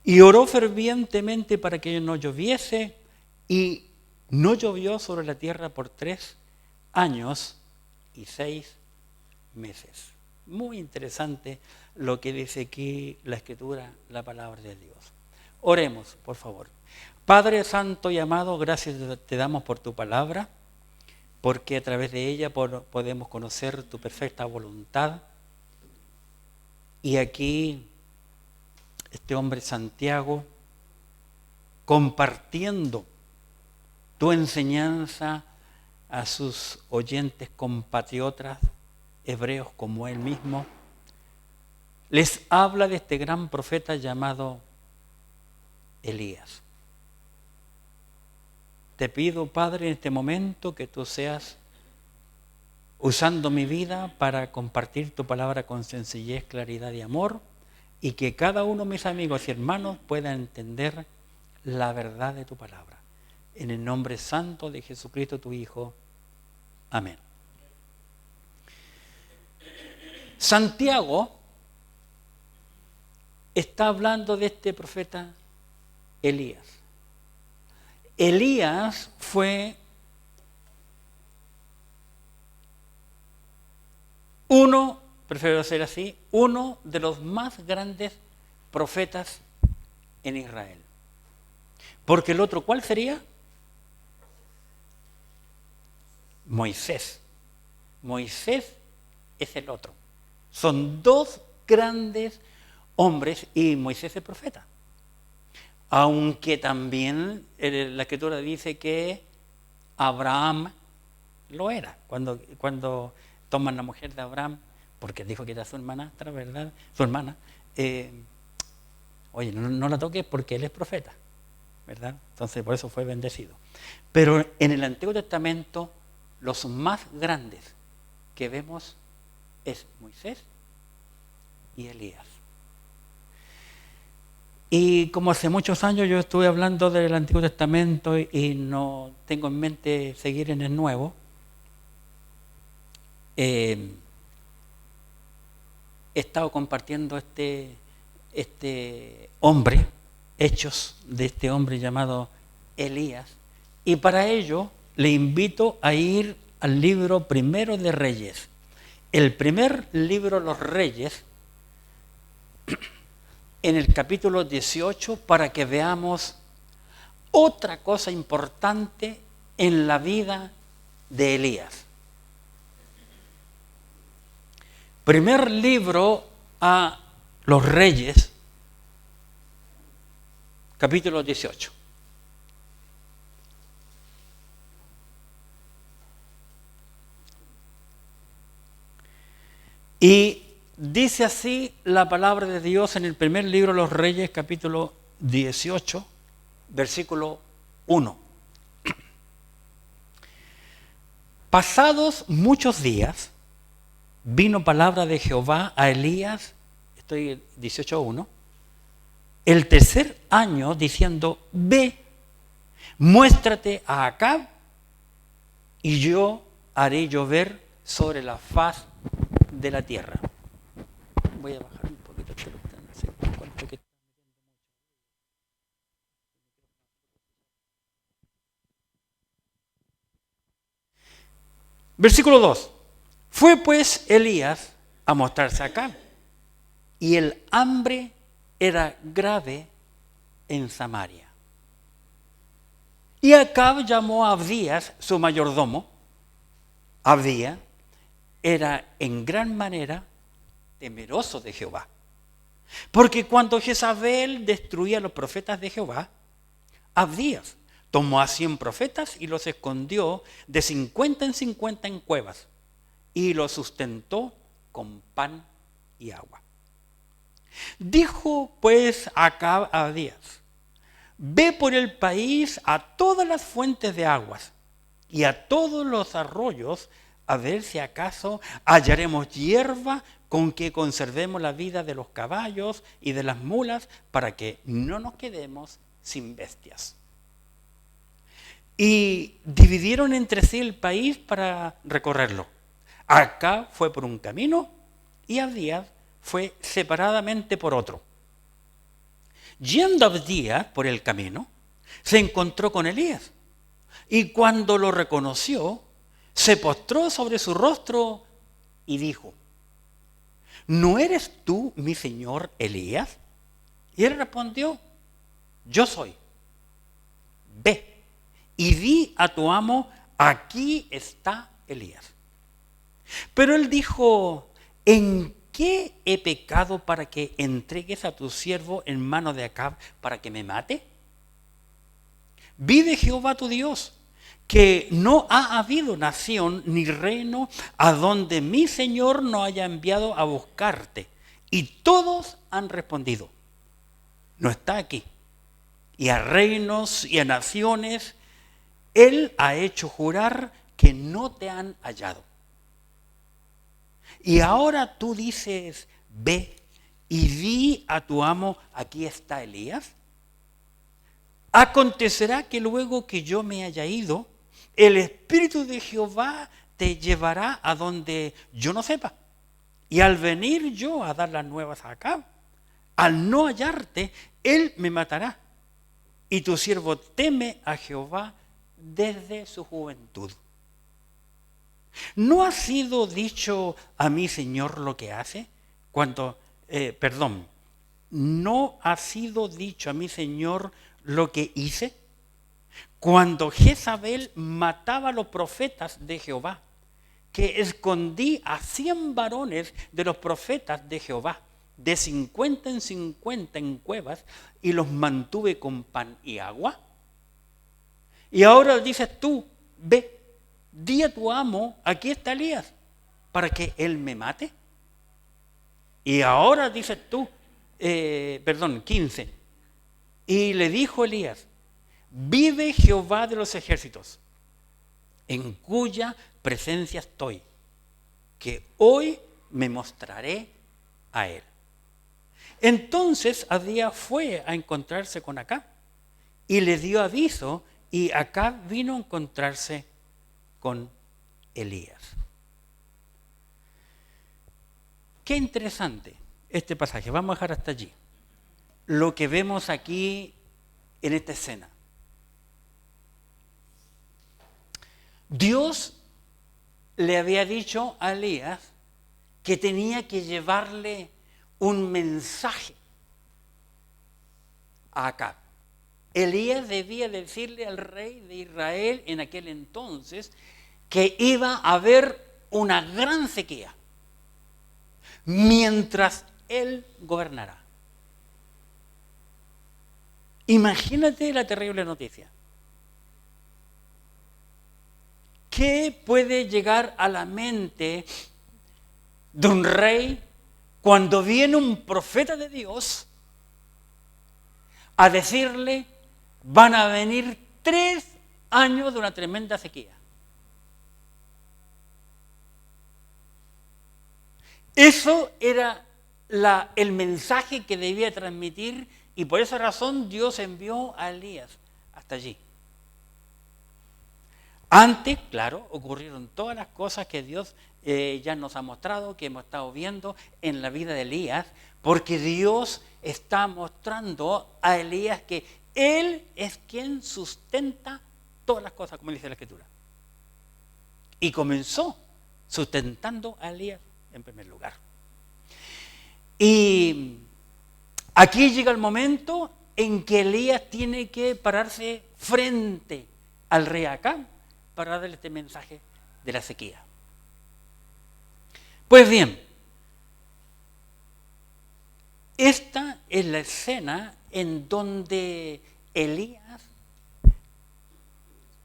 Y oró fervientemente para que no lloviese, y no llovió sobre la tierra por 3 años y 6 meses. Muy interesante lo que dice aquí la Escritura, la palabra de Dios. Oremos, por favor. Padre Santo y amado, gracias te damos por tu palabra, porque a través de ella podemos conocer tu perfecta voluntad. Y aquí este hombre Santiago, compartiendo tu enseñanza a sus oyentes compatriotas hebreos como él mismo, les habla de este gran profeta llamado Elías. Te pido, Padre, en este momento que tú seas usando mi vida para compartir tu palabra con sencillez, claridad y amor, y que cada uno de mis amigos y hermanos pueda entender la verdad de tu palabra. En el nombre santo de Jesucristo, tu Hijo. Amén. Santiago está hablando de este profeta Elías. Elías fue prefiero ser así, uno de los más grandes profetas en Israel. Porque el otro, ¿cuál sería? Moisés. Moisés es el otro. Son dos grandes hombres y Moisés es profeta. Aunque también la Escritura dice que Abraham lo era. Cuando toman la mujer de Abraham, porque dijo que era su hermanastra, ¿verdad? Su hermana. Oye, no la toques porque él es profeta, ¿verdad? Entonces por eso fue bendecido. Pero en el Antiguo Testamento los más grandes que vemos es Moisés y Elías. Y como hace muchos años yo estuve hablando del Antiguo Testamento y no tengo en mente seguir en el Nuevo, he estado compartiendo este hombre, hechos de este hombre llamado Elías, y para ello le invito a ir al libro primero de Reyes. El primer libro de los Reyes, en el capítulo 18, para que veamos otra cosa importante en la vida de Elías. Primer libro a los Reyes, capítulo 18. Y dice así la palabra de Dios en el primer libro de los Reyes, capítulo 18, versículo 1. Pasados muchos días, vino palabra de Jehová a Elías, estoy 18:1, el tercer año, diciendo: ve, muéstrate a Acab, y yo haré llover sobre la faz de la tierra. Voy a bajar un poquito el celular, no sé cuánto que... Versículo 2. Fue pues Elías a mostrarse a Acab, y el hambre era grave en Samaria. Y Acab llamó a Abdías, su mayordomo. Abdías era en gran manera temeroso de Jehová, porque cuando Jezabel destruía a los profetas de Jehová, Abdías tomó a 100 profetas y los escondió de 50 en 50 en cuevas, y los sustentó con pan y agua. Dijo pues Acab a Abdías: ve por el país a todas las fuentes de aguas y a todos los arroyos, a ver si acaso hallaremos hierba con que conservemos la vida de los caballos y de las mulas, para que no nos quedemos sin bestias. Y dividieron entre sí el país para recorrerlo. Acab fue por un camino y Abdías fue separadamente por otro. Yendo Abdías por el camino, se encontró con Elías. Y cuando lo reconoció, se postró sobre su rostro y dijo: ¿no eres tú mi señor Elías? Y él respondió: yo soy. Ve y di a tu amo: aquí está Elías. Pero él dijo: ¿en qué he pecado para que entregues a tu siervo en mano de Acab para que me mate? Vive Jehová tu Dios, que no ha habido nación ni reino a donde mi Señor no haya enviado a buscarte. Y todos han respondido: no está aquí. Y a reinos y a naciones Él ha hecho jurar que no te han hallado. Y ahora tú dices: ve y di a tu amo: aquí está Elías. Acontecerá que luego que yo me haya ido, el Espíritu de Jehová te llevará a donde yo no sepa. Y al venir yo a dar las nuevas a Acab, al no hallarte, él me matará. Y tu siervo teme a Jehová desde su juventud. ¿No ha sido dicho a mi Señor lo que hace? ¿No ha sido dicho a mi Señor lo que hice? Cuando Jezabel mataba a los profetas de Jehová, que escondí a 100 varones de los profetas de Jehová, de 50 en 50 en cuevas, y los mantuve con pan y agua. Y ahora dices tú: ve, di a tu amo: aquí está Elías, para que él me mate. Y ahora dices tú, 15. Y le dijo Elías: vive Jehová de los ejércitos, en cuya presencia estoy, que hoy me mostraré a él. Entonces Abdías fue a encontrarse con Acab y le dio aviso, y Acab vino a encontrarse con Elías. Qué interesante este pasaje. Vamos a dejar hasta allí lo que vemos aquí en esta escena. Dios le había dicho a Elías que tenía que llevarle un mensaje a Acab. Elías debía decirle al rey de Israel en aquel entonces que iba a haber una gran sequía mientras él gobernara. Imagínate la terrible noticia. ¿Qué puede llegar a la mente de un rey cuando viene un profeta de Dios a decirle: van a venir 3 años de una tremenda sequía? Eso era el mensaje que debía transmitir, y por esa razón Dios envió a Elías hasta allí. Antes, claro, ocurrieron todas las cosas que Dios ya nos ha mostrado, que hemos estado viendo en la vida de Elías, porque Dios está mostrando a Elías que Él es quien sustenta todas las cosas, como dice la Escritura. Y comenzó sustentando a Elías en primer lugar. Y aquí llega el momento en que Elías tiene que pararse frente al rey Acab para darle este mensaje de la sequía. Pues bien, esta es la escena en donde Elías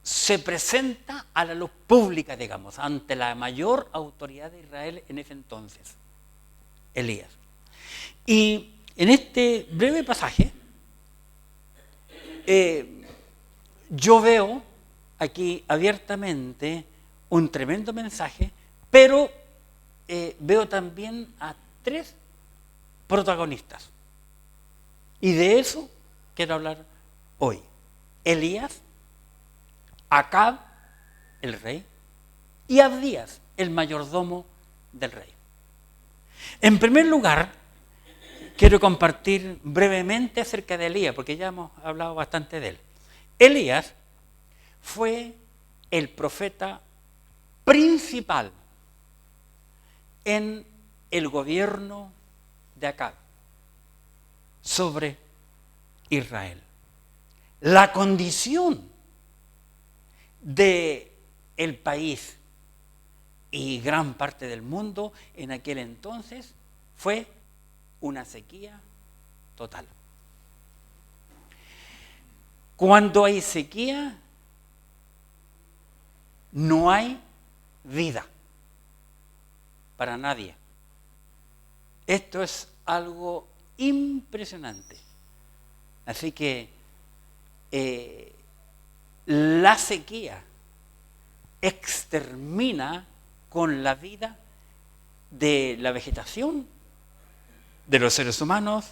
se presenta a la luz pública, digamos, ante la mayor autoridad de Israel en ese entonces, Elías. Y en este breve pasaje, yo veo aquí abiertamente un tremendo mensaje, pero veo también a 3 protagonistas. Y de eso quiero hablar hoy. Elías, Acab, el rey, y Abdías, el mayordomo del rey. En primer lugar, quiero compartir brevemente acerca de Elías, porque ya hemos hablado bastante de él. Elías fue el profeta principal en el gobierno de Acab sobre Israel. La condición del país y gran parte del mundo en aquel entonces fue una sequía total. Cuando hay sequía, no hay vida para nadie. Esto es algo impresionante. Así que la sequía extermina con la vida de la vegetación, de los seres humanos,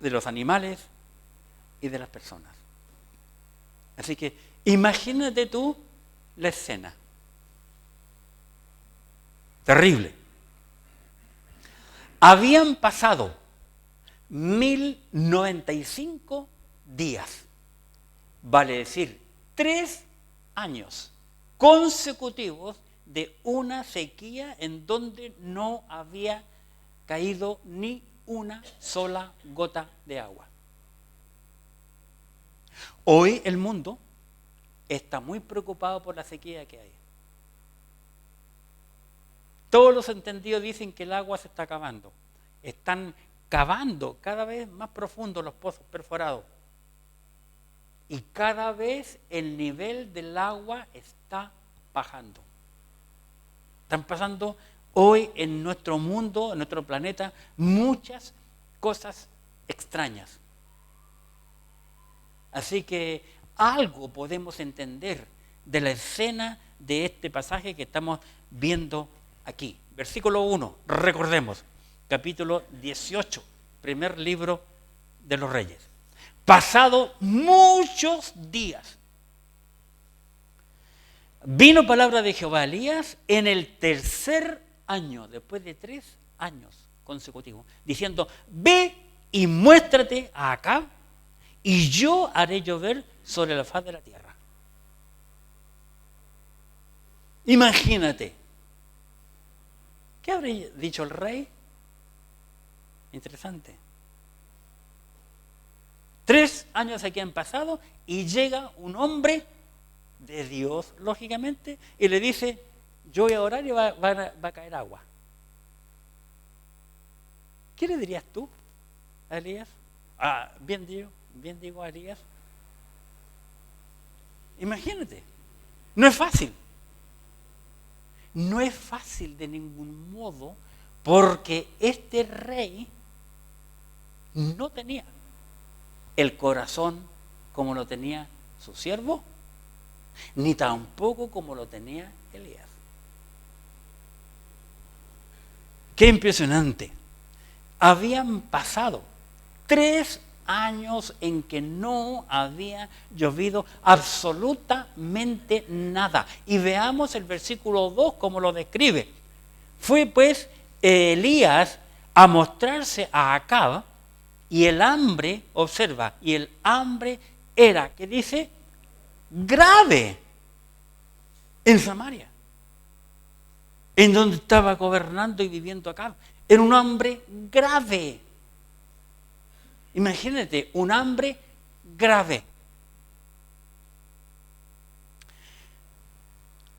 de los animales y de las personas. Así que imagínate tú la escena. Terrible. Habían pasado 1095 días, vale decir, 3 años consecutivos de una sequía en donde no había caído ni una sola gota de agua. Hoy el mundo está muy preocupado por la sequía que hay. Todos los entendidos dicen que el agua se está acabando. Están cavando cada vez más profundos los pozos perforados. Y cada vez el nivel del agua está bajando. Están pasando hoy en nuestro mundo, en nuestro planeta, muchas cosas extrañas. Así que algo podemos entender de la escena de este pasaje que estamos viendo aquí. Versículo 1, recordemos, capítulo 18, primer libro de los Reyes. Pasado muchos días, vino palabra de Jehová a Elías en el 3er año, después de 3 años consecutivos, diciendo: ve y muéstrate a Acab, y yo haré llover sobre la faz de la tierra. Imagínate. ¿Qué habría dicho el rey? Interesante. 3 años aquí han pasado y llega un hombre de Dios, lógicamente, y le dice: yo voy a orar y va a caer agua. ¿Qué le dirías tú a Elías? Bien digo a Elías. Imagínate, no es fácil. No es fácil de ningún modo, porque este rey no tenía el corazón como lo tenía su siervo, ni tampoco como lo tenía Elías. Qué impresionante. Habían pasado 3 años en que no había llovido absolutamente nada. Y veamos el versículo 2 como lo describe. Fue pues Elías a mostrarse a Acab, y el hambre, observa, y el hambre era, ¿qué dice? Grave en Samaria, en donde estaba gobernando y viviendo Acab. Era un hambre grave. Imagínate, un hambre grave.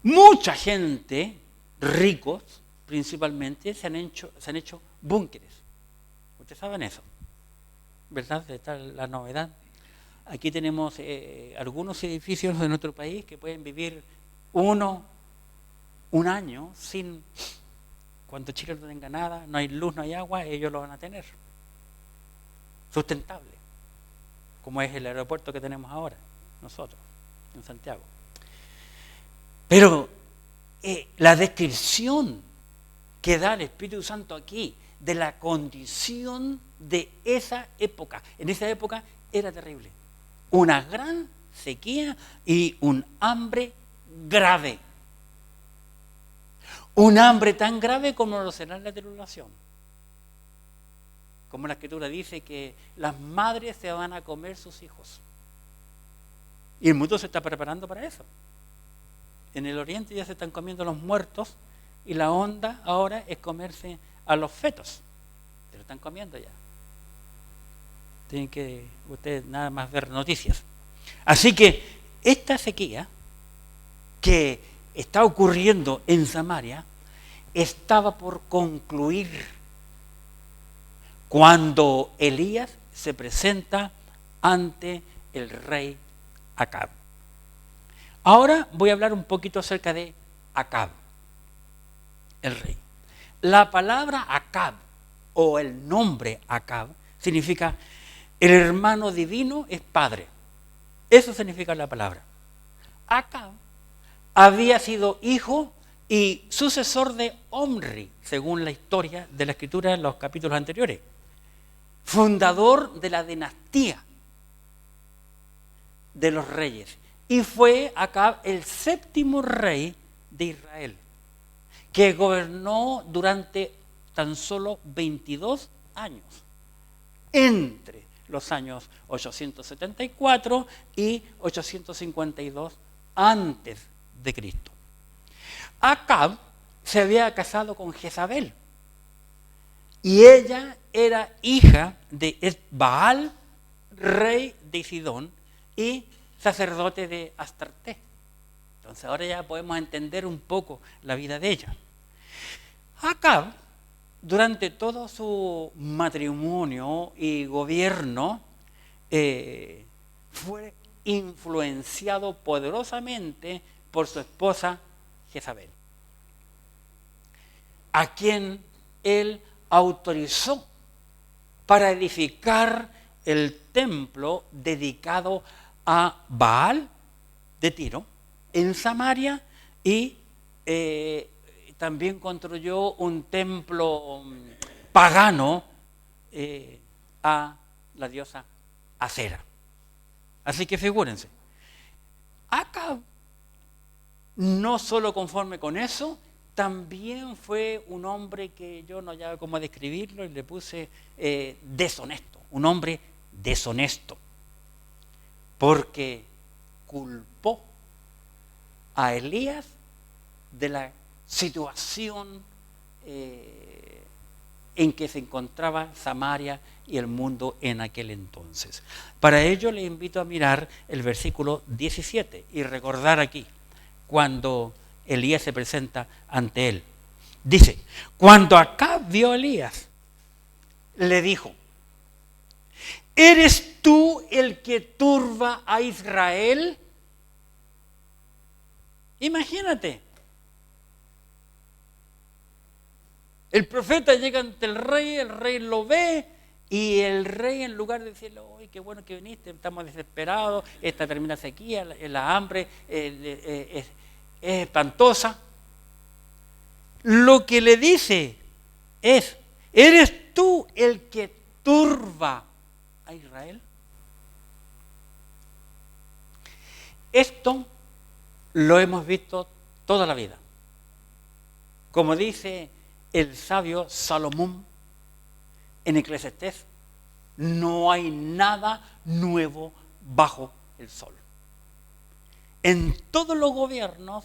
Mucha gente, ricos principalmente, se han hecho búnkeres. Ustedes saben eso, ¿verdad? Esta es la novedad. Aquí tenemos algunos edificios de nuestro país que pueden vivir un año sin, cuando Chile no tenga nada, no hay luz, no hay agua, ellos lo van a tener. Sustentable, como es el aeropuerto que tenemos ahora, nosotros, en Santiago. Pero la descripción que da el Espíritu Santo aquí de la condición de esa época, en esa época era terrible. Una gran sequía y un hambre grave. Un hambre tan grave como lo será la tribulación. como la Escritura dice que las madres se van a comer sus hijos. Y el mundo se está preparando para eso. En el Oriente ya se están comiendo los muertos y la onda ahora es comerse a los fetos. Se lo están comiendo ya. Tienen que ustedes nada más ver noticias. Así que esta sequía que está ocurriendo en Samaria estaba por concluir cuando Elías se presenta ante el rey Acab. Ahora voy a hablar un poquito acerca de Acab, el rey. La palabra Acab o el nombre Acab significa el hermano divino es padre. Eso significa la palabra. Acab había sido hijo y sucesor de Omri, según la historia de la Escritura en los capítulos anteriores. Fundador de la dinastía de los reyes. Y fue Acab el 7º rey de Israel, que gobernó durante tan solo 22 años, entre los años 874 y 852 antes de Cristo. Acab se había casado con Jezabel y ella era hija de Baal, rey de Sidón y sacerdote de Astarté. Entonces ahora ya podemos entender un poco la vida de ella. Acab, durante todo su matrimonio y gobierno, fue influenciado poderosamente por su esposa Jezabel, a quien él autorizó para edificar el templo dedicado a Baal de Tiro en Samaria y también construyó un templo pagano a la diosa Acera. Así que figúrense, Acab, no solo conforme con eso, también fue un hombre que yo no sabía cómo describirlo y le puse deshonesto, un hombre deshonesto, porque culpó a Elías de la situación en que se encontraba Samaria y el mundo en aquel entonces. Para ello le invito a mirar el versículo 17 y recordar aquí cuando Elías se presenta ante él. Dice, cuando Acab vio a Elías, le dijo, ¿eres tú el que turba a Israel? Imagínate. El profeta llega ante el rey lo ve y el rey, en lugar de decirle, ¡ay, qué bueno que viniste! Estamos desesperados, esta termina sequía, la hambre es espantosa. Lo que le dice es, ¿eres tú el que turba a Israel? Esto lo hemos visto toda la vida. Como dice el sabio Salomón en Eclesiastés, no hay nada nuevo bajo el sol. En todos los gobiernos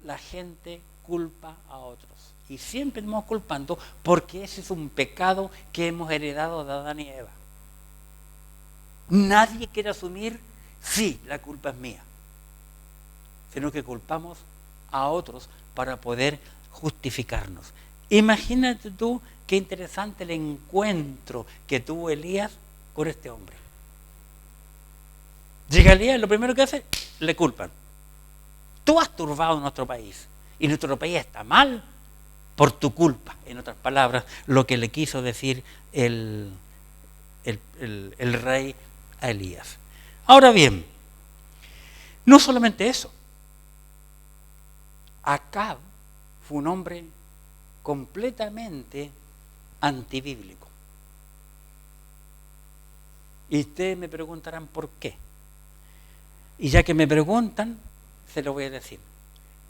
la gente culpa a otros y siempre estamos culpando porque ese es un pecado que hemos heredado de Adán y Eva. Nadie quiere asumir, sí, la culpa es mía, sino que culpamos a otros para poder justificarnos. Imagínate tú qué interesante el encuentro que tuvo Elías con este hombre. Llega Elías, lo primero que hace, le culpan. Tú has turbado nuestro país y nuestro país está mal por tu culpa. En otras palabras, lo que le quiso decir el rey a Elías. Ahora bien, no solamente eso. Acab fue un hombre completamente antibíblico. Y ustedes me preguntarán por qué. Y ya que me preguntan, se lo voy a decir.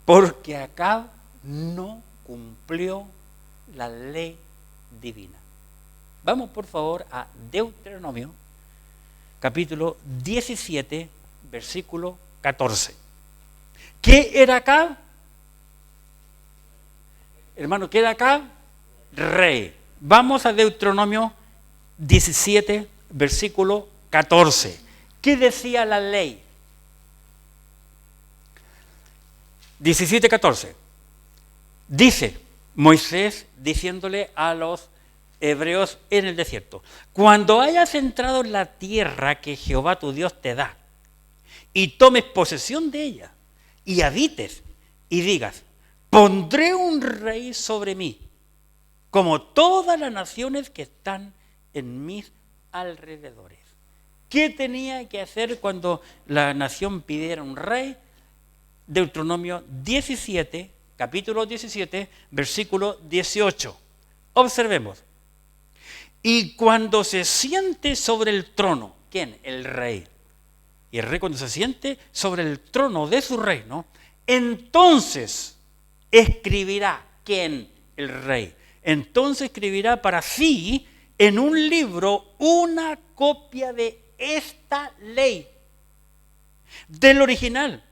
Porque Acab no cumplió la ley divina. Vamos por favor a Deuteronomio, capítulo 17, versículo 14. ¿Qué era Acab? Hermano, ¿qué era Acab? Rey. Vamos a Deuteronomio 17, versículo 14. ¿Qué decía la ley? 17:14. Dice Moisés diciéndole a los hebreos en el desierto: cuando hayas entrado en la tierra que Jehová tu Dios te da, y tomes posesión de ella, y habites, y digas: pondré un rey sobre mí, como todas las naciones que están en mis alrededores. ¿Qué tenía que hacer cuando la nación pidiera un rey? Deuteronomio 17, capítulo 17, versículo 18. Observemos. Y cuando se siente sobre el trono, ¿quién? El rey. Y el rey cuando se siente sobre el trono de su reino, entonces escribirá, ¿quién? El rey. Entonces escribirá para sí en un libro una copia de esta ley, del original,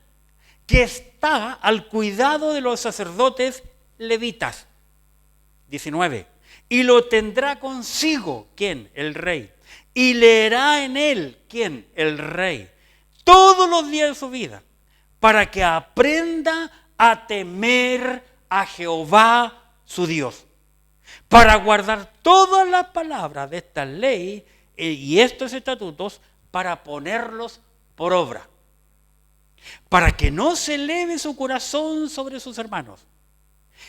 que está al cuidado de los sacerdotes levitas. 19. Y lo tendrá consigo, ¿quién? El rey. Y leerá en él, ¿quién? El rey. Todos los días de su vida, para que aprenda a temer a Jehová su Dios, para guardar todas las palabras de esta ley y estos estatutos, para ponerlos por obra, para que no se eleve su corazón sobre sus hermanos,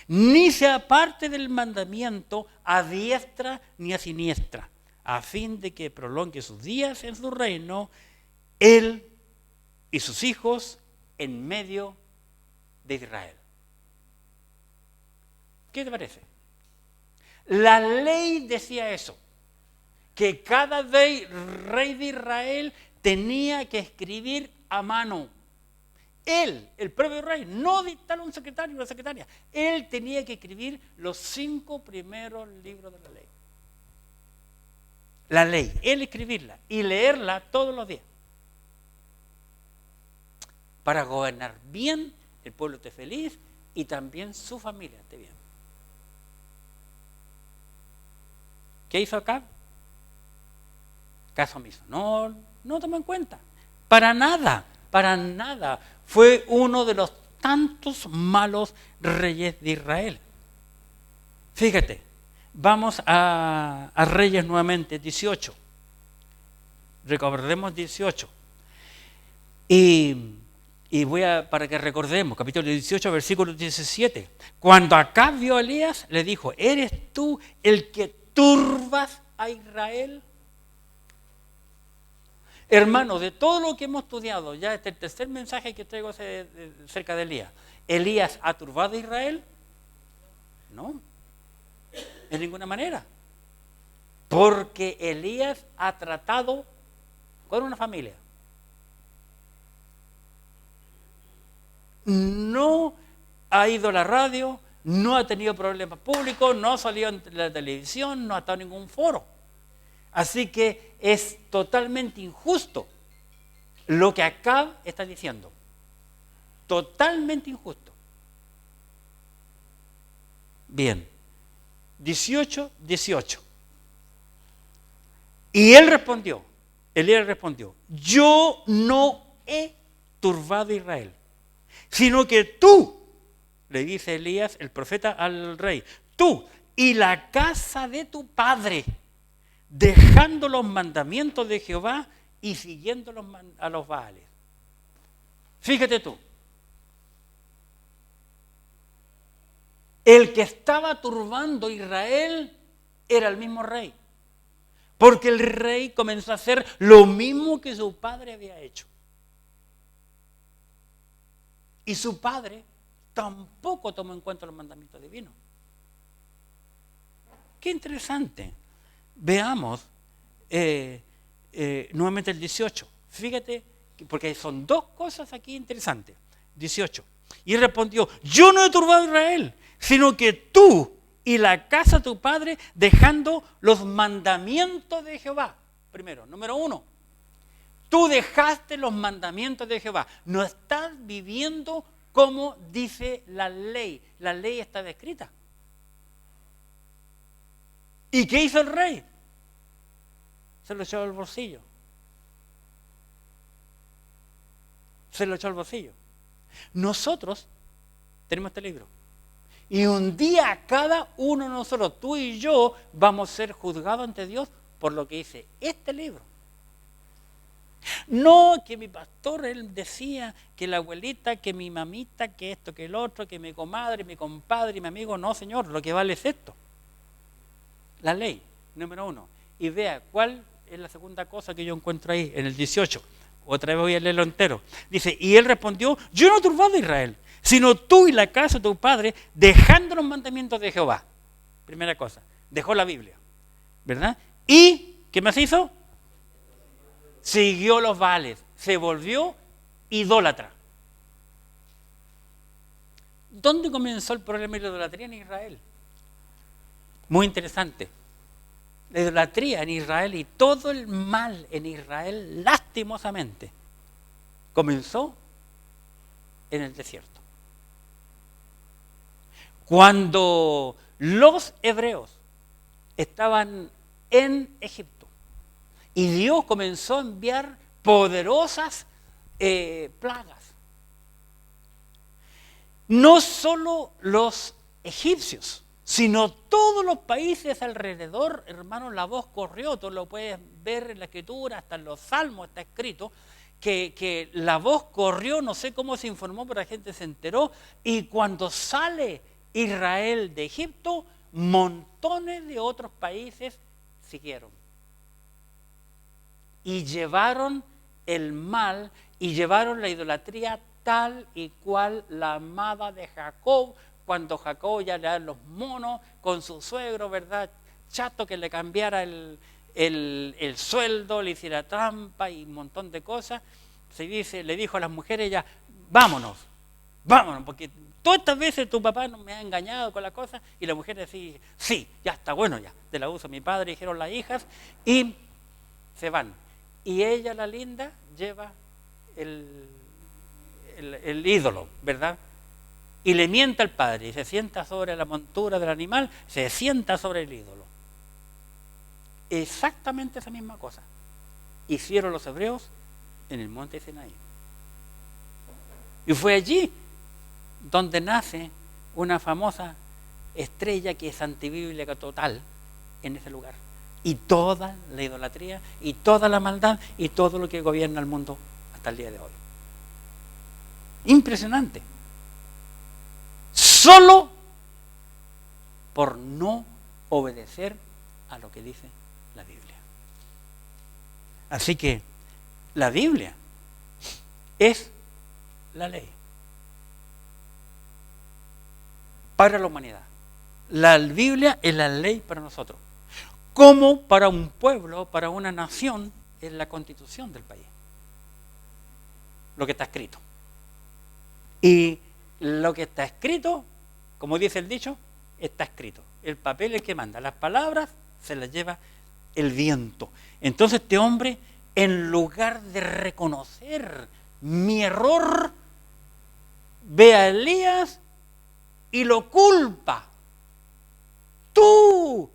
ni se aparte del mandamiento a diestra ni a siniestra, a fin de que prolongue sus días en su reino, él y sus hijos en medio de Israel. ¿Qué te parece? La ley decía eso, que cada rey de Israel tenía que escribir a mano. Él, el propio rey, no dictar a un secretario o una secretaria. Él tenía que escribir los 5 primeros libros de la ley. La ley, él escribirla y leerla todos los días. Para gobernar bien, el pueblo esté feliz y también su familia esté bien. ¿Qué hizo acá? Caso omiso. No tomó en cuenta. Para nada. Fue uno de los tantos malos reyes de Israel. Fíjate, vamos a Reyes nuevamente, 18. Recordemos 18. Y para que recordemos, capítulo 18, versículo 17. Cuando Acab vio a Elías, le dijo: ¿eres tú el que turbas a Israel? Hermano, de todo lo que hemos estudiado, ya este es el tercer mensaje que traigo cerca de Elías. ¿Elías ha turbado a Israel? No, de ninguna manera. Porque Elías ha tratado con una familia. No ha ido a la radio, no ha tenido problemas públicos, no ha salido en la televisión, no ha estado en ningún foro. Así que es totalmente injusto lo que Acab está diciendo. Totalmente injusto. Bien, 18. Y él respondió, Elías respondió: yo no he turbado a Israel, sino que tú, le dice Elías, el profeta al rey, tú y la casa de tu padre, dejando los mandamientos de Jehová y siguiendo a los Baales. Fíjate tú, el que estaba turbando a Israel era el mismo rey, porque el rey comenzó a hacer lo mismo que su padre había hecho. Y su padre tampoco tomó en cuenta los mandamientos divinos. Qué interesante. Veamos nuevamente el 18. Fíjate, porque son dos cosas aquí interesantes. 18. Y respondió: yo no he turbado a Israel, sino que tú y la casa de tu padre, dejando los mandamientos de Jehová. Primero, número 1, tú dejaste los mandamientos de Jehová. No estás viviendo como dice la ley. La ley está escrita. ¿Y qué hizo el rey? Se lo echó al bolsillo. Se lo echó al bolsillo. Nosotros tenemos este libro. Y un día cada uno de nosotros, tú y yo, vamos a ser juzgados ante Dios por lo que dice este libro. No que mi pastor, él decía que la abuelita, que mi mamita, que esto, que el otro, que mi comadre, mi compadre, mi amigo. No, Señor, lo que vale es esto. La ley, número 1. Y vea cuál es la segunda cosa que yo encuentro ahí, en el 18. Otra vez voy a leerlo entero. Dice, y él respondió, yo no he turbado a Israel, sino tú y la casa de tu padre, dejando los mandamientos de Jehová. Primera cosa, dejó la Biblia, ¿verdad? ¿Y qué más hizo? Siguió los Baales, se volvió idólatra. ¿Dónde comenzó el problema de la idolatría en Israel? Muy interesante. La idolatría en Israel y todo el mal en Israel, lastimosamente, comenzó en el desierto. Cuando los hebreos estaban en Egipto y Dios comenzó a enviar poderosas plagas, no solo los egipcios, sino todos los países alrededor, hermanos, la voz corrió. Tú lo puedes ver en la escritura, hasta en los salmos está escrito, que la voz corrió, no sé cómo se informó, pero la gente se enteró, y cuando sale Israel de Egipto, montones de otros países siguieron. Y llevaron el mal, y llevaron la idolatría tal y cual la amada de Jacob, cuando Jacob ya le da los monos con su suegro, ¿verdad? Chato, que le cambiara el sueldo, le hiciera trampa y un montón de cosas. Le dijo a las mujeres ya, vámonos, porque todas estas veces tu papá no me ha engañado con la cosa. Y las mujeres decían, sí, ya está bueno ya, te la uso mi padre, dijeron las hijas, y se van. Y ella, la linda, lleva el ídolo, ¿verdad? Y le miente al padre y se sienta sobre la montura del animal, se sienta sobre el ídolo. Exactamente esa misma cosa hicieron los hebreos en el monte Sinaí. Y fue allí donde nace una famosa estrella que es antibíblica total en ese lugar. Y toda la idolatría, y toda la maldad, y todo lo que gobierna el mundo hasta el día de hoy. Impresionante. Solo por no obedecer a lo que dice la Biblia. Así que la Biblia es la ley para la humanidad. La Biblia es la ley para nosotros. Como para un pueblo, para una nación, es la constitución del país. Lo que está escrito. Y lo que está escrito, como dice el dicho, está escrito. El papel es el que manda. Las palabras se las lleva el viento. Entonces este hombre, en lugar de reconocer mi error, ve a Elías y lo culpa. Tú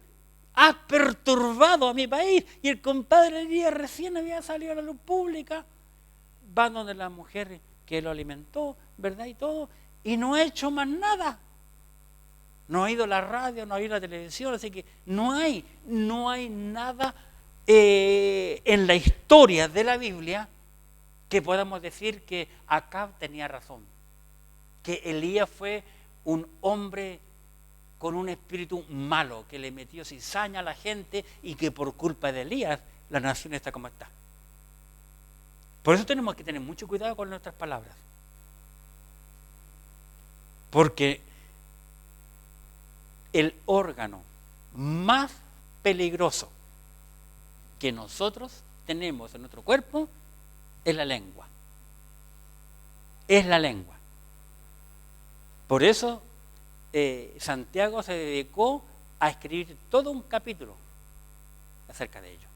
has perturbado a mi país. Y el compadre Elías recién había salido a la luz pública. Va donde la mujer que lo alimentó, ¿verdad? Y todo. Y no ha hecho más nada. No ha ido a la radio, no ha ido a la televisión, así que no hay nada en la historia de la Biblia que podamos decir que Acab tenía razón. Que Elías fue un hombre con un espíritu malo, que le metió cizaña a la gente y que por culpa de Elías la nación está como está. Por eso tenemos que tener mucho cuidado con nuestras palabras. Porque el órgano más peligroso que nosotros tenemos en nuestro cuerpo es la lengua. Es la lengua. Por eso Santiago se dedicó a escribir todo un capítulo acerca de ello.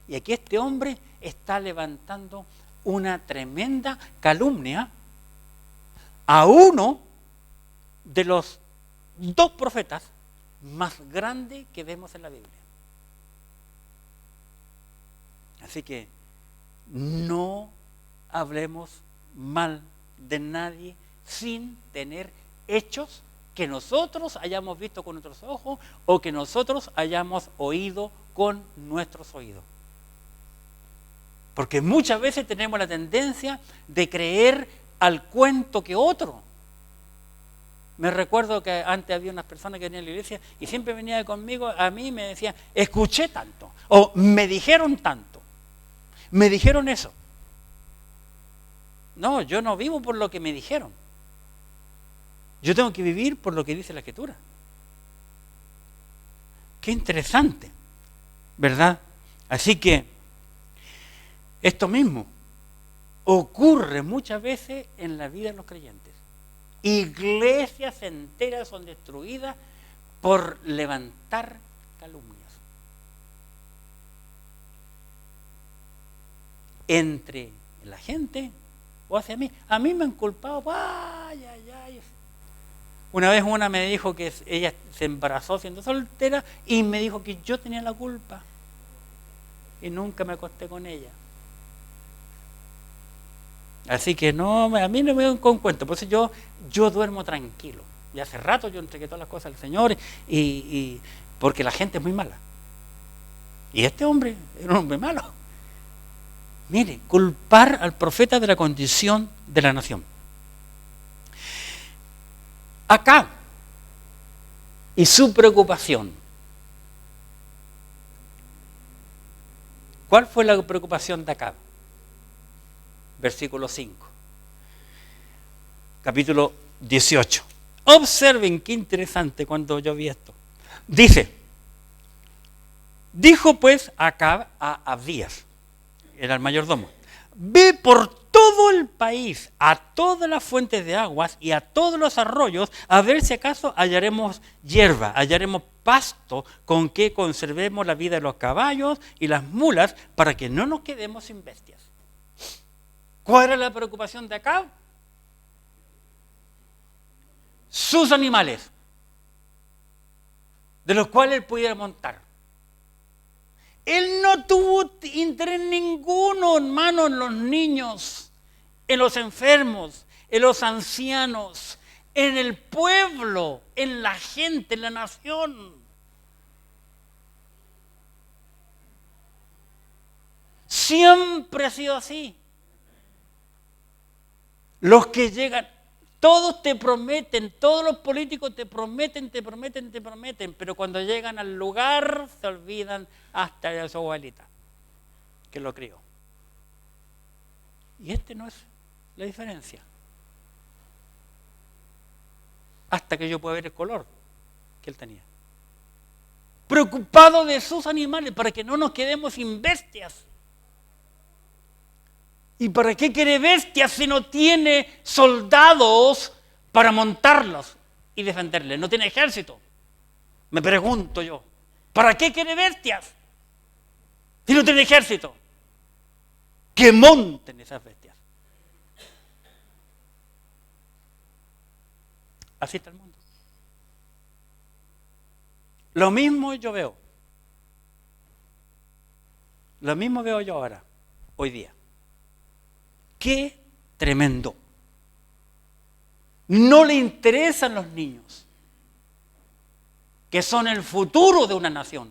Y aquí este hombre está levantando una tremenda calumnia a uno de los dos profetas más grandes que vemos en la Biblia. Así que no hablemos mal de nadie sin tener hechos que nosotros hayamos visto con nuestros ojos o que nosotros hayamos oído con nuestros oídos. Porque muchas veces tenemos la tendencia de creer al cuento que otro. Me recuerdo que antes había unas personas que venían a la iglesia y siempre venía conmigo, a mí me decían, escuché tanto, o me dijeron tanto, me dijeron eso. No, yo no vivo por lo que me dijeron. Yo tengo que vivir por lo que dice la Escritura. Qué interesante, ¿verdad? Así que esto mismo ocurre muchas veces en la vida de los creyentes. Iglesias enteras son destruidas por levantar calumnias. Entre la gente o hacia mí. A mí me han culpado. Ay, ay, ay. Una vez una me dijo que ella se embarazó siendo soltera y me dijo que yo tenía la culpa. Y nunca me acosté con ella. Así que no, a mí no me dan con cuento. Por eso yo duermo tranquilo. Y hace rato yo entregué todas las cosas al Señor y porque la gente es muy mala. Y este hombre era un hombre malo. Mire, culpar al profeta de la condición de la nación. Acab y su preocupación. ¿Cuál fue la preocupación de Acab? Versículo 5. Capítulo 18. Observen qué interesante cuando yo vi esto. Dice, dijo pues Acab a Abdías, era el mayordomo, ve por todo el país, a todas las fuentes de aguas y a todos los arroyos, a ver si acaso hallaremos hierba, hallaremos pasto con que conservemos la vida de los caballos y las mulas para que no nos quedemos sin bestias. ¿Cuál era la preocupación de Acab? Sus animales, de los cuales él pudiera montar. Él no tuvo interés ninguno, hermano, en los niños, en los enfermos, en los ancianos, en el pueblo, en la gente, en la nación. Siempre ha sido así. Los que llegan, todos te prometen, todos los políticos te prometen, pero cuando llegan al lugar se olvidan hasta de su abuelita, que lo crió. Y no es la diferencia. Hasta que yo pueda ver el color que él tenía. Preocupado de sus animales para que no nos quedemos sin bestias. ¿Y para qué quiere bestias si no tiene soldados para montarlos y defenderles? No tiene ejército. Me pregunto yo, ¿para qué quiere bestias si no tiene ejército? Que monten esas bestias. Así está el mundo. Lo mismo yo veo. Lo mismo veo yo ahora, hoy día. ¡Qué tremendo! No le interesan los niños, que son el futuro de una nación.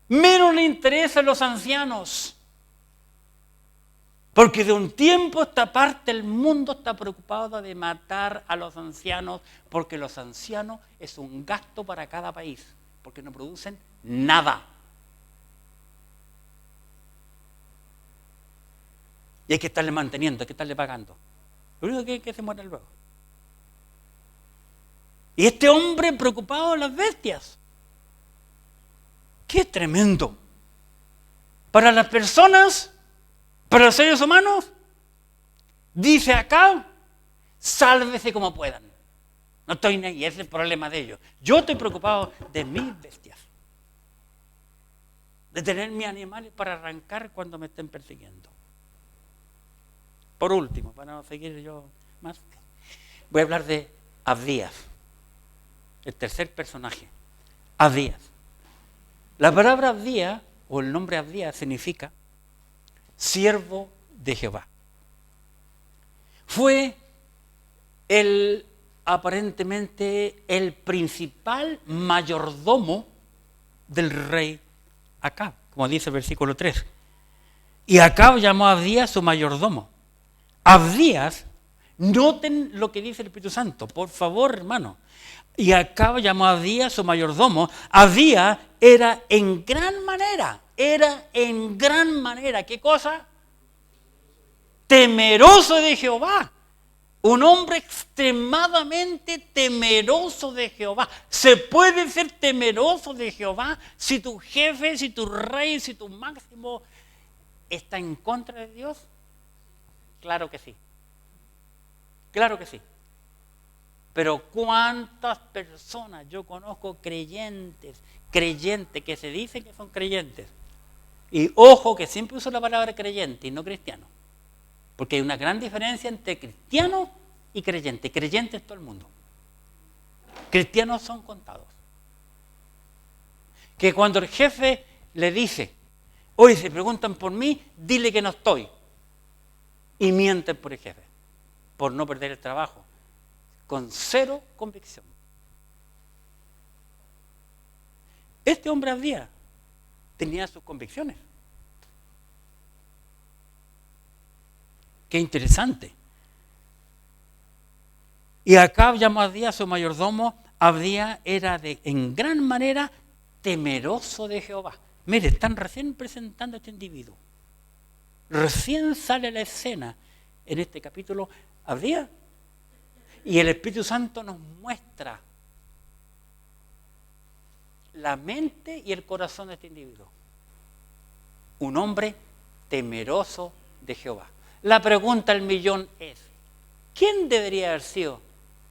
Menos le interesan los ancianos, porque de un tiempo a esta parte el mundo está preocupado de matar a los ancianos, porque los ancianos es un gasto para cada país, porque no producen nada. Y hay que estarle manteniendo, hay que estarle pagando. Lo único que es que se muere luego. Y este hombre preocupado de las bestias. ¡Qué tremendo! Para las personas, para los seres humanos, dice acá, sálvese como puedan. No estoy ni ahí, ese es el problema de ellos. Yo estoy preocupado de mis bestias. De tener mis animales para arrancar cuando me estén persiguiendo. Por último, para no seguir yo más, voy a hablar de Abdías, el tercer personaje, Abdías. La palabra Abdías, o el nombre Abdías, significa siervo de Jehová. Fue aparentemente el principal mayordomo del rey Acab, como dice el versículo 3. Y Acab llamó a Abdías su mayordomo. Abdías, noten lo que dice el Espíritu Santo, por favor, hermano. Y Acab llamó a Abdías su mayordomo. Abdías era en gran manera, ¿qué cosa? Temeroso de Jehová. Un hombre extremadamente temeroso de Jehová. ¿Se puede ser temeroso de Jehová si tu jefe, si tu rey, si tu máximo está en contra de Dios? Claro que sí. Claro que sí. Pero ¿cuántas personas yo conozco creyentes que se dicen que son creyentes? Y ojo que siempre uso la palabra creyente y no cristiano. Porque hay una gran diferencia entre cristiano y creyente. Creyente es todo el mundo. Cristianos son contados. Que cuando el jefe le dice, oye, se preguntan por mí, dile que no estoy. Y mienten por el jefe, por no perder el trabajo, con cero convicción. Este hombre Abdías tenía sus convicciones. Qué interesante. Y Acab llamó a Abdías su mayordomo. Abdías era en gran manera temeroso de Jehová. Mire, están recién presentando a este individuo. Recién sale a la escena en este capítulo Abdías. Y el Espíritu Santo nos muestra la mente y el corazón de este individuo. Un hombre temeroso de Jehová. La pregunta al millón es, ¿quién debería haber sido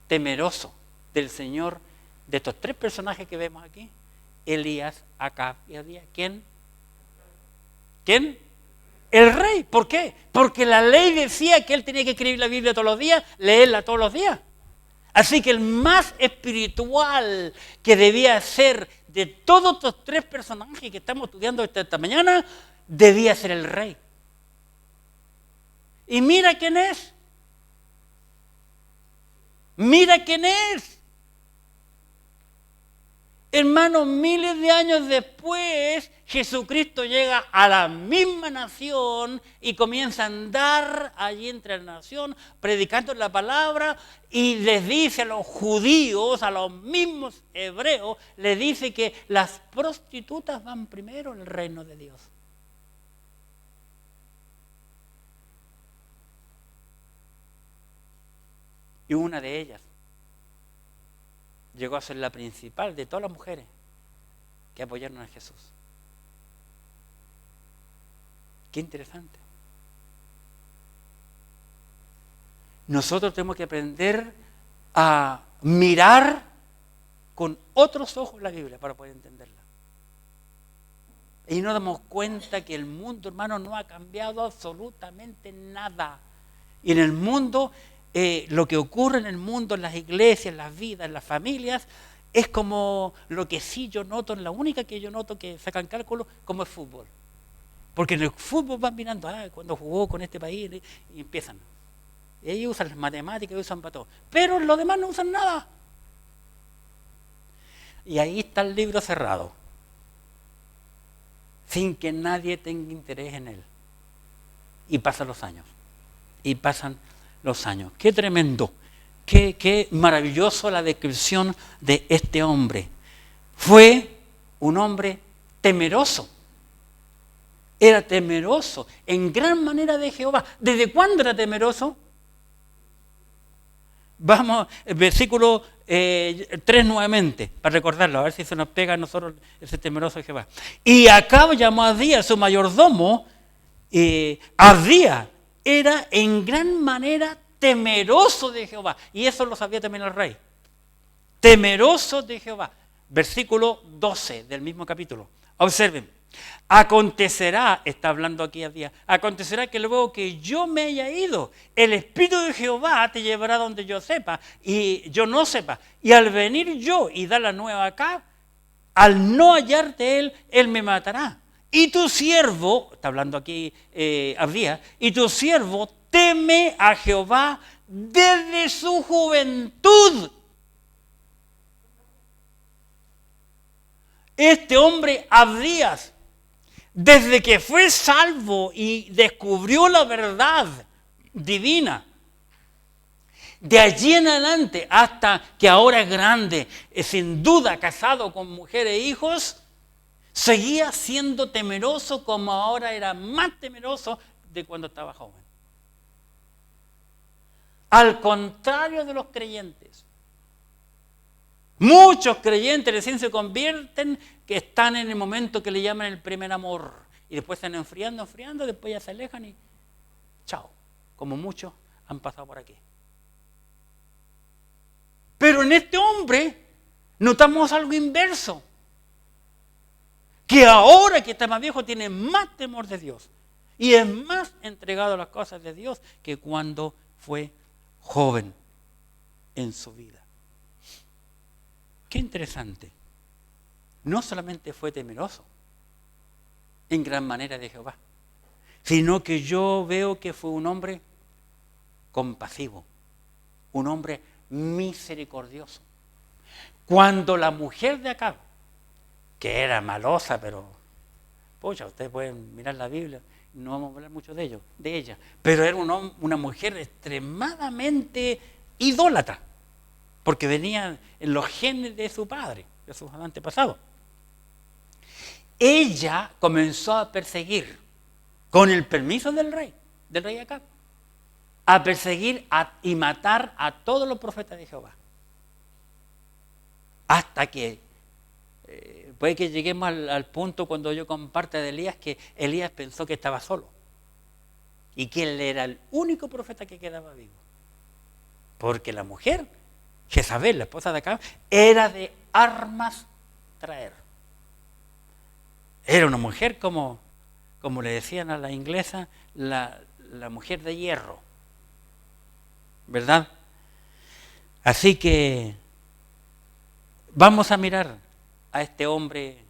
temeroso del Señor de estos tres personajes que vemos aquí? Elías, Acab y Abdías. ¿Quién? ¿Quién? El rey. ¿Por qué? Porque la ley decía que él tenía que escribir la Biblia todos los días, leerla todos los días. Así que el más espiritual que debía ser de todos estos tres personajes que estamos estudiando esta mañana, debía ser el rey. Y mira quién es. Mira quién es. Hermanos, miles de años después, Jesucristo llega a la misma nación y comienza a andar allí entre la nación, predicando la palabra, y les dice a los judíos, a los mismos hebreos, les dice que las prostitutas van primero en el reino de Dios. Y una de ellas llegó a ser la principal de todas las mujeres que apoyaron a Jesús. Qué interesante. Nosotros tenemos que aprender a mirar con otros ojos la Biblia para poder entenderla. Y nos damos cuenta que el mundo, hermano, no ha cambiado absolutamente nada. Y en el mundo, lo que ocurre en el mundo, en las iglesias, en las vidas, en las familias, es como lo que sí yo noto, la única que yo noto que sacan cálculos, como el fútbol. Porque en el fútbol van mirando, cuando jugó con este país, y empiezan. Y ellos usan las matemáticas, usan para todo. Pero los demás no usan nada. Y ahí está el libro cerrado, sin que nadie tenga interés en él. Y pasan los años. Y pasan los años. Qué tremendo, qué maravilloso la descripción de este hombre. Fue un hombre temeroso. Era temeroso en gran manera de Jehová. ¿Desde cuándo era temeroso? Vamos, versículo 3 nuevamente, para recordarlo, a ver si se nos pega a nosotros ese temeroso de Jehová. Y Acab llamó a Abdías, su mayordomo. Abdías era en gran manera temeroso de Jehová. Y eso lo sabía también el rey. temeroso de Jehová. Versículo 12 del mismo capítulo. Observen. Acontecerá, está hablando aquí Abdías, acontecerá que luego que yo me haya ido, el Espíritu de Jehová te llevará donde yo sepa y yo no sepa. Y al venir yo y dar la nueva acá, al no hallarte él me matará. Y tu siervo, está hablando aquí Abdías, y tu siervo teme a Jehová desde su juventud. Este hombre Abdías, desde que fue salvo y descubrió la verdad divina, de allí en adelante hasta que ahora es grande, sin duda casado con mujer e hijos, seguía siendo temeroso como ahora era más temeroso de cuando estaba joven. Al contrario de los creyentes. Muchos creyentes recién se convierten que están en el momento que le llaman el primer amor. Y después están enfriando, después ya se alejan y chao. Como muchos han pasado por aquí. Pero en este hombre notamos algo inverso. Que ahora que está más viejo tiene más temor de Dios. Y es más entregado a las cosas de Dios que cuando fue joven en su vida. Qué interesante. No solamente fue temeroso en gran manera de Jehová, sino que yo veo que fue un hombre compasivo, un hombre misericordioso. Cuando la mujer de Acab, que era malosa, pero, pucha, ustedes pueden mirar la Biblia, no vamos a hablar mucho de ella, pero era una mujer extremadamente idólatra, porque venía en los genes de su padre, de sus antepasados. Ella comenzó a perseguir, con el permiso del rey Acab, a perseguir y matar a todos los profetas de Jehová. Hasta que, puede que lleguemos al punto cuando yo comparto de Elías, que Elías pensó que estaba solo. Y que él era el único profeta que quedaba vivo. Porque la mujer, Jezabel, la esposa de Acab, era de armas traer. Era una mujer como le decían a la inglesa, la mujer de hierro. ¿Verdad? Así que vamos a mirar a este hombre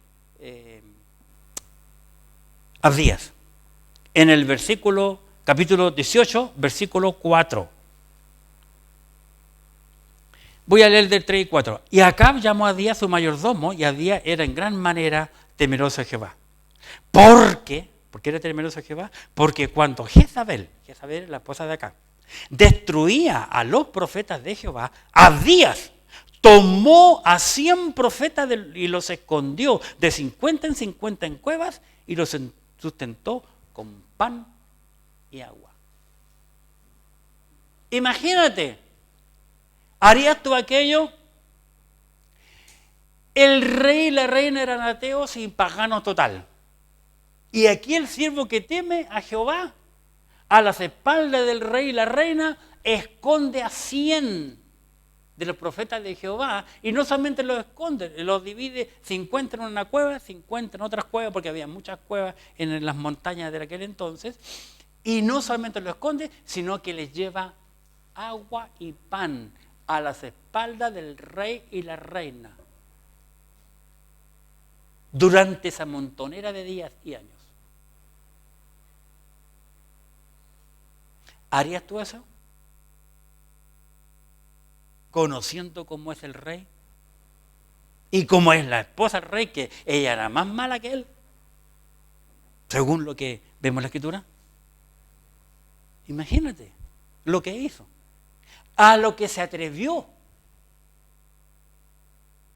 Abdías. En el capítulo 18, versículo 4. Voy a leer del 3 y 4. Y Acab llamó a Abdías su mayordomo, y Abdías era en gran manera temeroso de Jehová. ¿Por qué era temeroso de Jehová? Porque cuando Jezabel, la esposa de Acab, destruía a los profetas de Jehová, Abdías tomó a 100 profetas y los escondió de 50 en 50 en cuevas y los sustentó con pan y agua. Imagínate, ¿harías tú aquello? El rey y la reina eran ateos y paganos total. Y aquí el siervo que teme a Jehová, a las espaldas del rey y la reina, esconde a 100 de los profetas de Jehová, y no solamente los esconde, los divide, 50 en una cueva, 50 en otras cuevas, porque había muchas cuevas en las montañas de aquel entonces, y no solamente los esconde, sino que les lleva agua y pan a las espaldas del rey y la reina durante esa montonera de días y años. ¿Harías tú eso? Conociendo cómo es el rey y cómo es la esposa del rey, que ella era más mala que él, según lo que vemos en la Escritura. Imagínate lo que hizo, a lo que se atrevió.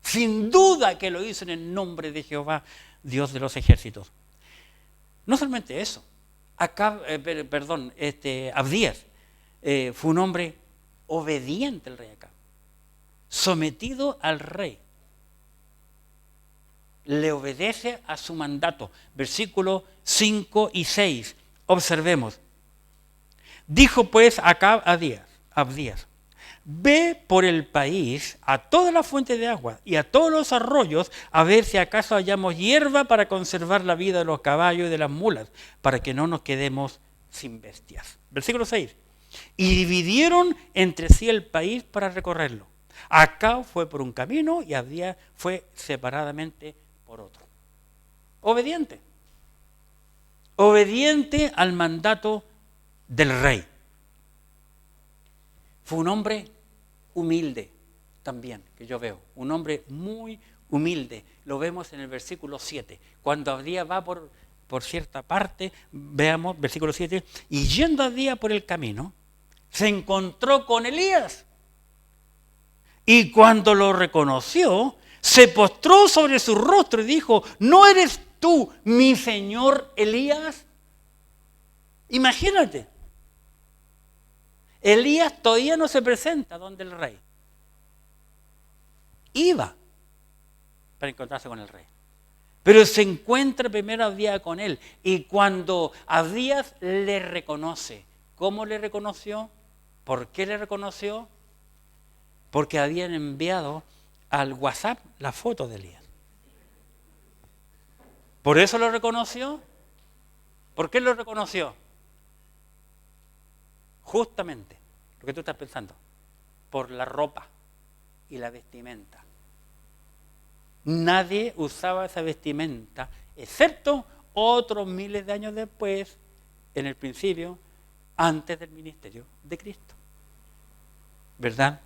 Sin duda que lo hizo en el nombre de Jehová, Dios de los ejércitos. No solamente eso, Abdías fue un hombre obediente al rey Acab, sometido al rey. Le obedece a su mandato. Versículos 5 y 6. Observemos. Dijo pues Acab a Abdías: ve por el país a todas las fuentes de agua y a todos los arroyos, a ver si acaso hallamos hierba para conservar la vida de los caballos y de las mulas, para que no nos quedemos sin bestias. Versículo 6. Y dividieron entre sí el país para recorrerlo. Acab fue por un camino y Abdías fue separadamente por otro. Obediente. Obediente al mandato del rey. Fue un hombre humilde también, que yo veo. Un hombre muy humilde. Lo vemos en el versículo 7. Cuando Abdías va por cierta parte, veamos, versículo 7, y yendo Abdías por el camino, se encontró con Elías. Y cuando lo reconoció, se postró sobre su rostro y dijo, ¿no eres tú mi señor Elías? Imagínate. Elías todavía no se presenta donde el rey. Iba para encontrarse con el rey. Pero se encuentra primero Abdías con él. Y cuando Abdías le reconoce, ¿cómo le reconoció? ¿Por qué le reconoció? Porque habían enviado al WhatsApp la foto de Elías. ¿Por eso lo reconoció? ¿Por qué lo reconoció? Justamente lo que tú estás pensando, por la ropa y la vestimenta. Nadie usaba esa vestimenta, excepto otros miles de años después, en el principio, antes del ministerio de Cristo. ¿Verdad?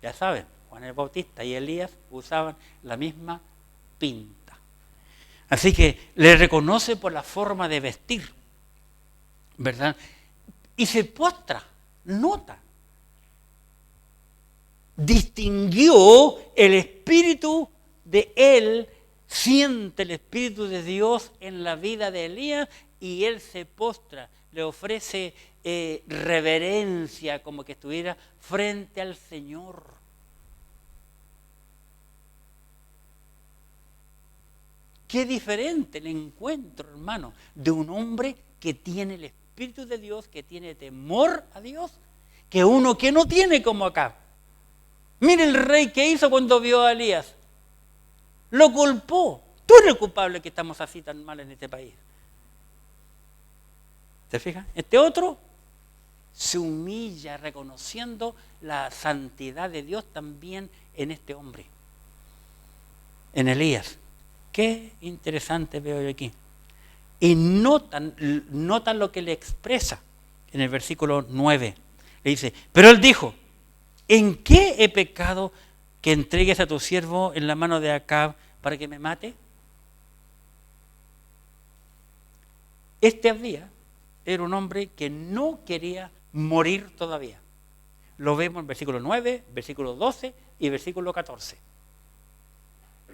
Ya saben, Juan el Bautista y Elías usaban la misma pinta. Así que le reconoce por la forma de vestir, ¿verdad? Y se postra, nota. Distinguió el espíritu de él, siente el espíritu de Dios en la vida de Elías y él se postra, le ofrece reverencia como que estuviera frente al Señor. Qué diferente el encuentro, hermano, de un hombre que tiene el Espíritu de Dios, que tiene temor a Dios, que uno que no tiene como acá. Mire el rey que hizo cuando vio a Elías. Lo culpó. Tú eres culpable que estamos así tan mal en este país. ¿Te fijas? Este otro se humilla reconociendo la santidad de Dios también en este hombre, en Elías. Qué interesante veo yo aquí. Y notan lo que le expresa en el versículo 9. Le dice, pero él dijo, ¿en qué he pecado que entregues a tu siervo en la mano de Acab para que me mate? Este Abdías era un hombre que no quería morir todavía. Lo vemos en versículo 9, versículo 12 y versículo 14.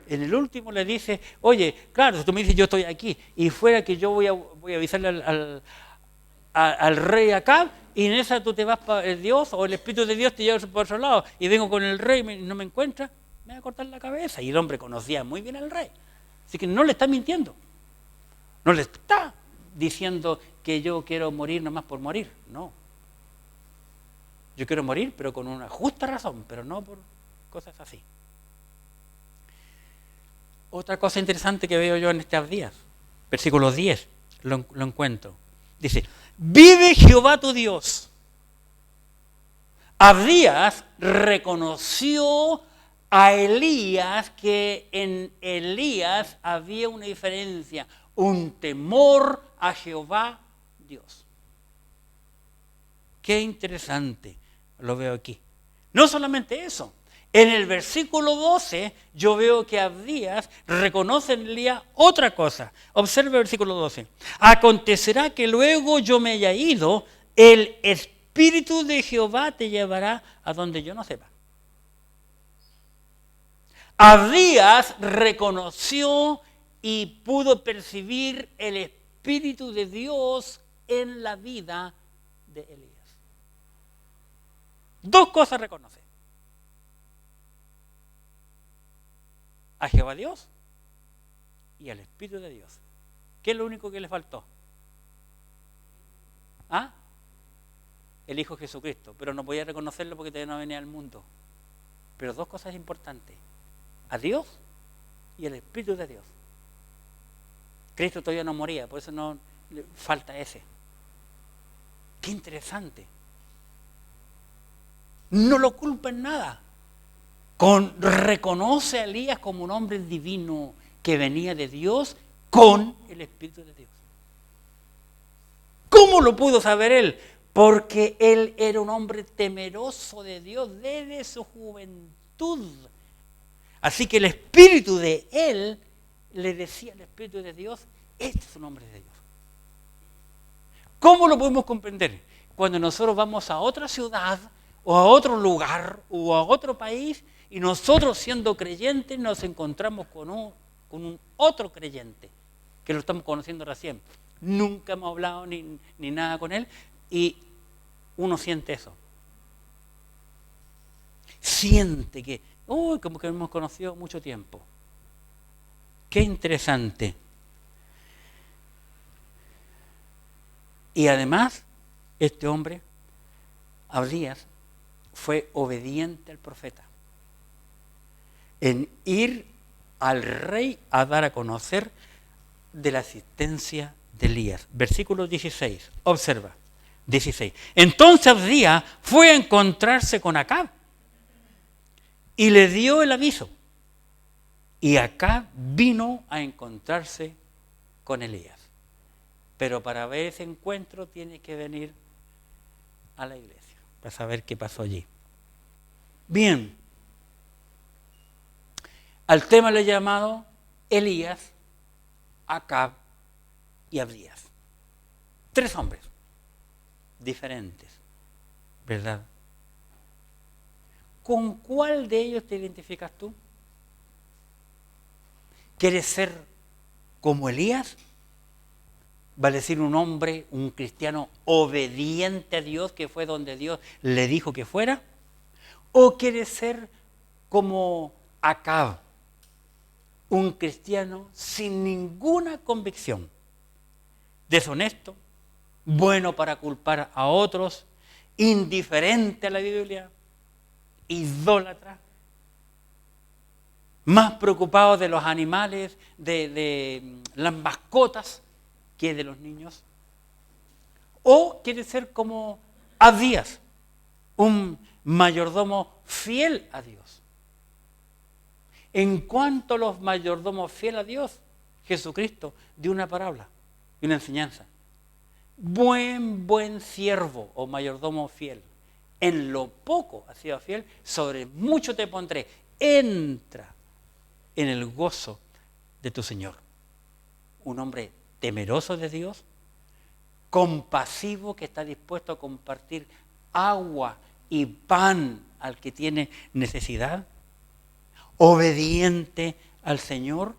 En el último le dice, oye, claro, si tú me dices yo estoy aquí, y fuera que yo voy a avisarle al rey Acab, y en esa tú te vas para el Dios, o el Espíritu de Dios te lleva por otro lado, y vengo con el rey y no me encuentra, me va a cortar la cabeza. Y el hombre conocía muy bien al rey. Así que no le está mintiendo. No le está diciendo que yo quiero morir nomás por morir. No. Yo quiero morir, pero con una justa razón, pero no por cosas así. Otra cosa interesante que veo yo en este Abdías, versículo 10, lo encuentro. Dice, vive Jehová tu Dios. Abdías reconoció a Elías que en Elías había una diferencia, un temor a Jehová Dios. Qué interesante lo veo aquí. No solamente eso. En el versículo 12 yo veo que Abdías reconoce en Elías otra cosa. Observe el versículo 12. Acontecerá que luego yo me haya ido, el Espíritu de Jehová te llevará a donde yo no sepa. Abdías reconoció y pudo percibir el Espíritu de Dios en la vida de Elías. Dos cosas reconoce. A Jehová Dios y al Espíritu de Dios. ¿Qué es lo único que le faltó? ¿Ah? el Hijo Jesucristo, pero no podía reconocerlo porque todavía no venía al mundo. Pero dos cosas importantes: a Dios y el Espíritu de Dios. Cristo todavía no moría, por eso no le falta ese. Qué interesante. No lo culpa en nada. Reconoce a Elías como un hombre divino que venía de Dios con el Espíritu de Dios. ¿Cómo lo pudo saber él? Porque él era un hombre temeroso de Dios desde su juventud. Así que el Espíritu de él le decía al Espíritu de Dios: este es un hombre de Dios. ¿Cómo lo podemos comprender? Cuando nosotros vamos a otra ciudad o a otro lugar o a otro país y nosotros, siendo creyentes, nos encontramos con un otro creyente que lo estamos conociendo recién. Nunca hemos hablado ni nada con él y uno siente eso. Siente que, como que hemos conocido mucho tiempo. Qué interesante. Y además, este hombre, Abdías, fue obediente al profeta en ir al rey a dar a conocer de la asistencia de Elías. Versículo 16, observa, 16. Entonces Abdías fue a encontrarse con Acab y le dio el aviso. Y Acab vino a encontrarse con Elías. Pero para ver ese encuentro tiene que venir a la iglesia para saber qué pasó allí. Bien, al tema le he llamado Elías, Acab y Abdías. 3 hombres diferentes, ¿verdad? ¿Con cuál de ellos te identificas tú? ¿Quieres ser como Elías? Va a decir un hombre, un cristiano obediente a Dios, que fue donde Dios le dijo que fuera. ¿O quieres ser como Acab, un cristiano sin ninguna convicción, deshonesto, bueno para culpar a otros, indiferente a la Biblia, idólatra, más preocupado de los animales, de las mascotas, que de los niños? ¿O quiere ser como Abdías, un mayordomo fiel a Dios? En cuanto a los mayordomos fieles a Dios, Jesucristo dio una parábola y una enseñanza. Buen siervo o mayordomo fiel. En lo poco has sido fiel, sobre mucho te pondré. Entra en el gozo de tu Señor. Un hombre temeroso de Dios, compasivo, que está dispuesto a compartir agua y pan al que tiene necesidad, obediente al Señor,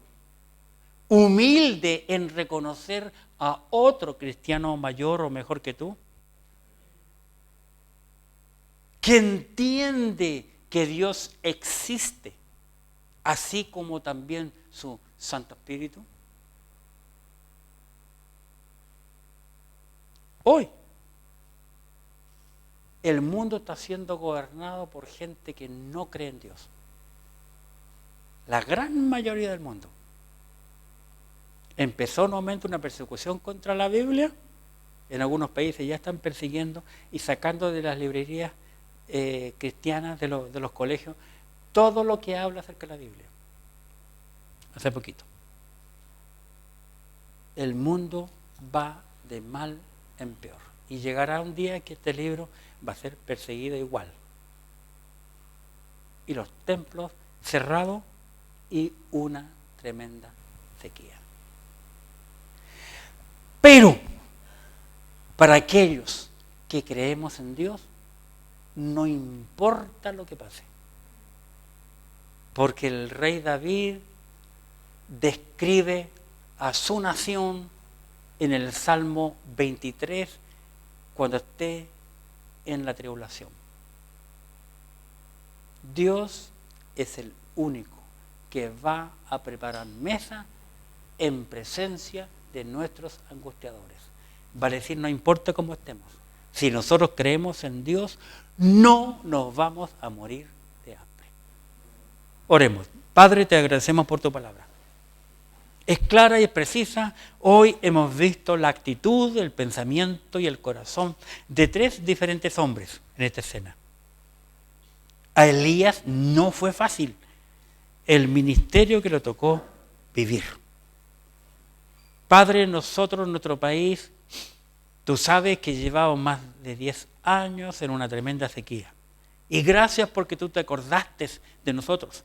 humilde en reconocer a otro cristiano mayor o mejor que tú, que entiende que Dios existe, así como también su Santo Espíritu. Hoy, el mundo está siendo gobernado por gente que no cree en Dios. La gran mayoría del mundo. Empezó nuevamente una persecución contra la Biblia. En algunos países ya están persiguiendo y sacando de las librerías cristianas, de los colegios, todo lo que habla acerca de la Biblia. Hace poquito. El mundo va de mal en peor. Y llegará un día que este libro va a ser perseguido igual. Y los templos cerrados y una tremenda sequía. Pero para aquellos que creemos en Dios, no importa lo que pase. Porque el rey David describe a su nación en el Salmo 23 cuando esté en la tribulación. Dios es el único que va a preparar mesa en presencia de nuestros angustiadores. Va a decir, no importa cómo estemos, Si nosotros creemos en Dios, no nos vamos a morir de hambre. Oremos. Padre, te agradecemos por tu palabra. Es clara y es precisa. Hoy hemos visto la actitud, el pensamiento y el corazón de 3 diferentes hombres en esta escena. A Elías no fue fácil el ministerio que le tocó vivir. Padre, nosotros, nuestro país, tú sabes que llevamos más de 10 años en una tremenda sequía. Y gracias porque tú te acordaste de nosotros.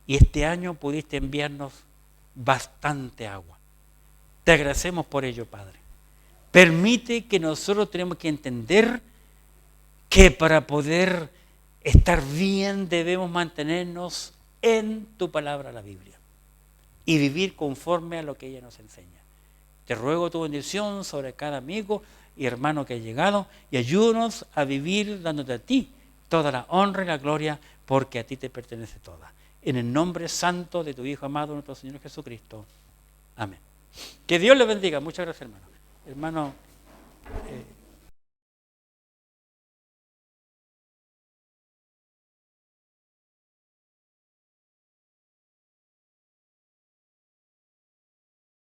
Y este año pudiste enviarnos bastante agua. Te agradecemos por ello, Padre. Permite que nosotros tenemos que entender que para poder estar bien debemos mantenernos en tu palabra, la Biblia, y vivir conforme a lo que ella nos enseña. Te ruego tu bendición sobre cada amigo y hermano que ha llegado y ayúdanos a vivir dándote a ti toda la honra y la gloria, porque a ti te pertenece toda. En el nombre santo de tu Hijo amado, nuestro Señor Jesucristo. Amén. Que Dios les bendiga. Muchas gracias, hermano. Hermano